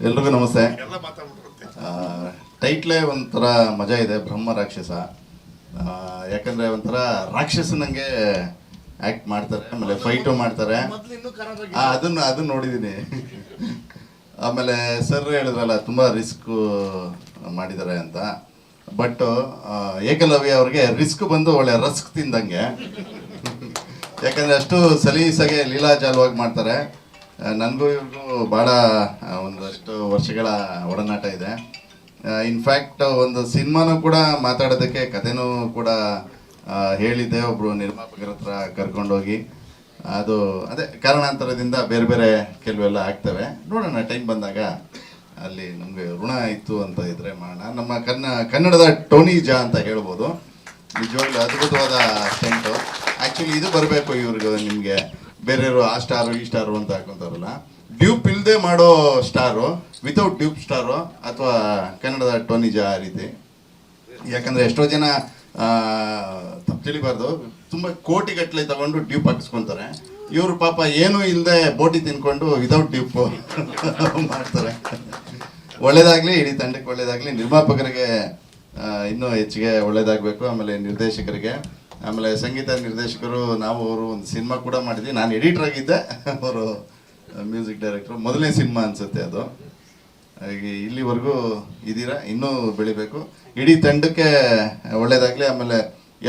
ಎಲ್ರಿಗೂ ನಮಸ್ತೆ. ಟೈಟ್ಲೇ ಒಂಥರ ಮಜಾ ಇದೆ, ಬ್ರಹ್ಮ ರಾಕ್ಷಸ. ಯಾಕಂದರೆ ಒಂಥರ ರಾಕ್ಷಸನಂಗೆ ಆ್ಯಕ್ಟ್ ಮಾಡ್ತಾರೆ, ಆಮೇಲೆ ಫೈಟು ಮಾಡ್ತಾರೆ. ಅದನ್ನು ನೋಡಿದ್ದೀನಿ. ಆಮೇಲೆ ಸರ್ ಹೇಳಿದ್ರಲ್ಲ ತುಂಬ ರಿಸ್ಕ್ ಮಾಡಿದ್ದಾರೆ ಅಂತ. ಬಟ್ ಏಕಲವ್ಯ ಅವ್ರಿಗೆ ರಿಸ್ಕ್ ಬಂದು ಒಳ್ಳೆ ರಸ್ಕ್ ತಿಂದಂಗೆ. ಯಾಕಂದರೆ ಅಷ್ಟು ಸಲೀಸಾಗೆ ಲೀಲಾಜಾಲವಾಗಿ ಮಾಡ್ತಾರೆ. ನನಗೂ ಇವ್ರಿಗೂ ಭಾಳ ಒಂದಷ್ಟು ವರ್ಷಗಳ ಒಡನಾಟ ಇದೆ. ಇನ್ಫ್ಯಾಕ್ಟ್ ಒಂದು ಸಿನಿಮಾನೂ ಕೂಡ ಮಾತಾಡೋದಕ್ಕೆ ಕಥೆನೂ ಕೂಡ ಹೇಳಿದ್ದೆ ಒಬ್ಬರು ನಿರ್ಮಾಪಕರ ಹತ್ರ ಕರ್ಕೊಂಡೋಗಿ. ಅದು ಅದೇ ಕಾರಣಾಂತರದಿಂದ ಬೇರೆ ಬೇರೆ ಕೆಲವೆಲ್ಲ ಆಗ್ತವೆ. ನೋಡೋಣ, ಟೈಮ್ ಬಂದಾಗ. ಅಲ್ಲಿ ನಮಗೆ ಋಣ ಇತ್ತು ಅಂತ ಇದ್ರೆ ಮಾಡೋಣ. ನಮ್ಮ ಕನ್ನಡದ ಟೋನಿ ಜಾ ಅಂತ ಹೇಳ್ಬೋದು. ನಿಜವಾಗ್ಲೂ ಅದ್ಭುತವಾದ ಸ್ಟೆಂಟು. ಆ್ಯಕ್ಚುಲಿ ಇದು ಬರಬೇಕು ಇವ್ರಿಗೆ, ನಿಮಗೆ ಬೇರೆಯವರು ಆ ಸ್ಟಾರು ಈ ಸ್ಟಾರು ಅಂತ ಹಾಕೊಂತಾರಲ್ಲ, ಡ್ಯೂಪ್ ಇಲ್ಲದೆ ಮಾಡೋ ಸ್ಟಾರು, ವಿತೌಟ್ ಡ್ಯೂಪ್ ಸ್ಟಾರು, ಅಥವಾ ಕನ್ನಡದ ಟೋನಿ ಜಾ ಆ ರೀತಿ. ಯಾಕಂದರೆ ಎಷ್ಟೋ ಜನ ತಪ್ಪು ತಿಳಿಬಾರ್ದು, ತುಂಬ ಕೋಟಿಗಟ್ಟಲೆ ತಗೊಂಡು ಡ್ಯೂಪ್ ಹಾಕಿಸ್ಕೊತಾರೆ. ಇವರು ಪಾಪ ಏನೂ ಇಲ್ಲದೆ ಬೋಟಿ ತಿನ್ಕೊಂಡು ವಿತೌಟ್ ಡ್ಯೂಪ್ ಮಾಡ್ತಾರೆ. ಒಳ್ಳೇದಾಗಲಿ, ಇಡೀ ತಂಡಕ್ಕೆ ಒಳ್ಳೇದಾಗಲಿ. ನಿರ್ಮಾಪಕರಿಗೆ ಇನ್ನೂ ಹೆಚ್ಚಿಗೆ ಒಳ್ಳೇದಾಗಬೇಕು. ಆಮೇಲೆ ನಿರ್ದೇಶಕರಿಗೆ, ಆಮೇಲೆ ಸಂಗೀತ ನಿರ್ದೇಶಕರು. ಅವರು ಒಂದು ಸಿನಿಮಾ ಕೂಡ ಮಾಡಿದ್ವಿ. ನಾನು ಎಡಿಟರ್ ಆಗಿದ್ದೆ, ಅವರು ಮ್ಯೂಸಿಕ್ ಡೈರೆಕ್ಟ್ರು. ಮೊದಲನೇ ಸಿನಿಮಾ ಅನಿಸುತ್ತೆ ಅದು. ಹಾಗೆ ಇಲ್ಲಿವರೆಗೂ ಇದ್ದೀರಾ, ಇನ್ನೂ ಬೆಳಿಬೇಕು. ಇಡೀ ತಂಡಕ್ಕೆ ಒಳ್ಳೇದಾಗಲಿ. ಆಮೇಲೆ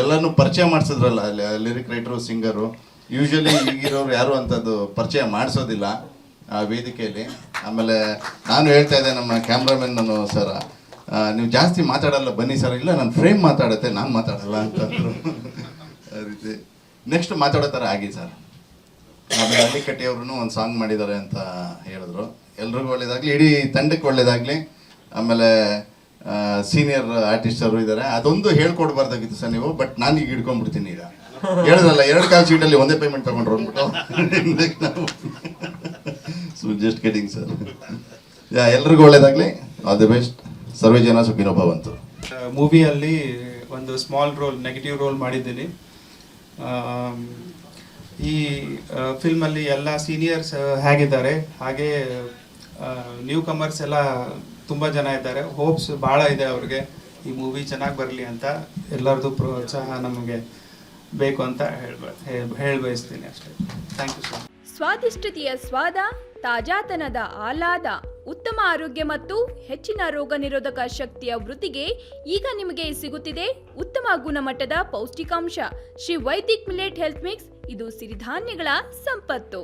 ಎಲ್ಲನೂ ಪರಿಚಯ ಮಾಡಿಸಿದ್ರಲ್ಲ, ಲಿರಿಕ್ ರೈಟರು, ಸಿಂಗರು. ಯೂಶ್ವಲಿ ಈಗಿರೋರು ಯಾರು ಅಂಥದ್ದು ಪರಿಚಯ ಮಾಡಿಸೋದಿಲ್ಲ ಆ ವೇದಿಕೆಯಲ್ಲಿ. ಆಮೇಲೆ ನಾನು ಹೇಳ್ತಾ ಇದ್ದೆ ನಮ್ಮ ಕ್ಯಾಮ್ರಾಮನ್ ನಾನು, ಸರ್ ನೀವು ಜಾಸ್ತಿ ಮಾತಾಡಲ್ಲ ಬನ್ನಿ ಸರ್. ಇಲ್ಲ, ನಾನು ಫ್ರೇಮ್ ಮಾತಾಡುತ್ತೆ, ನಾನು ಮಾತಾಡಲ್ಲ ಅಂತಂದರು. ಆ ರೀತಿ ನೆಕ್ಸ್ಟ್ ಮಾತಾಡೋ ಥರ ಆಗಿ ಸರ್. ಆಮೇಲೆ ಹಳ್ಳಿಕಟ್ಟಿಯವ್ರು ಒಂದು ಸಾಂಗ್ ಮಾಡಿದ್ದಾರೆ ಅಂತ ಹೇಳಿದ್ರು. ಎಲ್ರಿಗೂ ಒಳ್ಳೇದಾಗಲಿ, ಇಡೀ ತಂಡಕ್ಕೆ ಒಳ್ಳೇದಾಗಲಿ. ಆಮೇಲೆ ಸೀನಿಯರ್ ಆರ್ಟಿಸ್ಟರು ಇದ್ದಾರೆ. ಅದೊಂದು ಹೇಳ್ಕೊಡ್ಬಾರ್ದಾಗಿತ್ತು ಸರ್ ನೀವು, ಬಟ್ ನಾನು ಈಗ ಹಿಡ್ಕೊಂಡ್ಬಿಡ್ತೀನಿ. ಈಗ ಹೇಳಿದ್ರಲ್ಲ, 2 ಕಾಲ್ ಸೀಟಲ್ಲಿ ಒಂದೇ ಪೇಮೆಂಟ್ ತೊಗೊಂಡ್ರು ಅಂದ್ಬಿಟ್ಟು ನಾವು. So just getting sir. ಎಲ್ರಿಗೂ ಒಳ್ಳೇದಾಗಲಿ. All the best. ಸರ್ವೇ ಜನ ಸುಖಿನೋ ಭವಂತು. ಮೂವಿಯಲ್ಲಿ ಒಂದು ಸ್ಮಾಲ್ ರೋಲ್, ನೆಗೆಟಿವ್ ರೋಲ್ ಮಾಡಿದ್ದೀನಿ. ಈ ಫಿಲ್ಮಲ್ಲಿ ಎಲ್ಲ ಸೀನಿಯರ್ಸ್ ಹೇಗಿದ್ದಾರೆ, ಹಾಗೆ ನ್ಯೂ ಕಮರ್ಸ್ ಎಲ್ಲ ತುಂಬ ಜನ ಇದ್ದಾರೆ. ಹೋಪ್ಸ್ ಭಾಳ ಇದೆ ಅವ್ರಿಗೆ, ಈ ಮೂವಿ ಚೆನ್ನಾಗಿ ಬರಲಿ ಅಂತ. ಎಲ್ಲರದ್ದು ಪ್ರೋತ್ಸಾಹ ನಮಗೆ ಬೇಕು ಅಂತ ಹೇಳಬಯಸ್ತೀನಿ ಅಷ್ಟೇ. Thank you sir. ಸ್ವಾದಿಷ್ಟತೆಯ ಸ್ವಾದ, ತಾಜಾತನದ ಆಹ್ಲಾದ, ಉತ್ತಮ ಆರೋಗ್ಯ ಮತ್ತು ಹೆಚ್ಚಿನ ರೋಗ ನಿರೋಧಕ ಶಕ್ತಿಯ ವೃದ್ಧಿಗೆ ಈಗ ನಿಮಗೆ ಸಿಗುತ್ತಿದೆ ಉತ್ತಮ ಗುಣಮಟ್ಟದ ಪೌಷ್ಟಿಕಾಂಶ. Shri Vaidik millet health mix. ಇದು ಸಿರಿಧಾನ್ಯಗಳ ಸಂಪತ್ತು.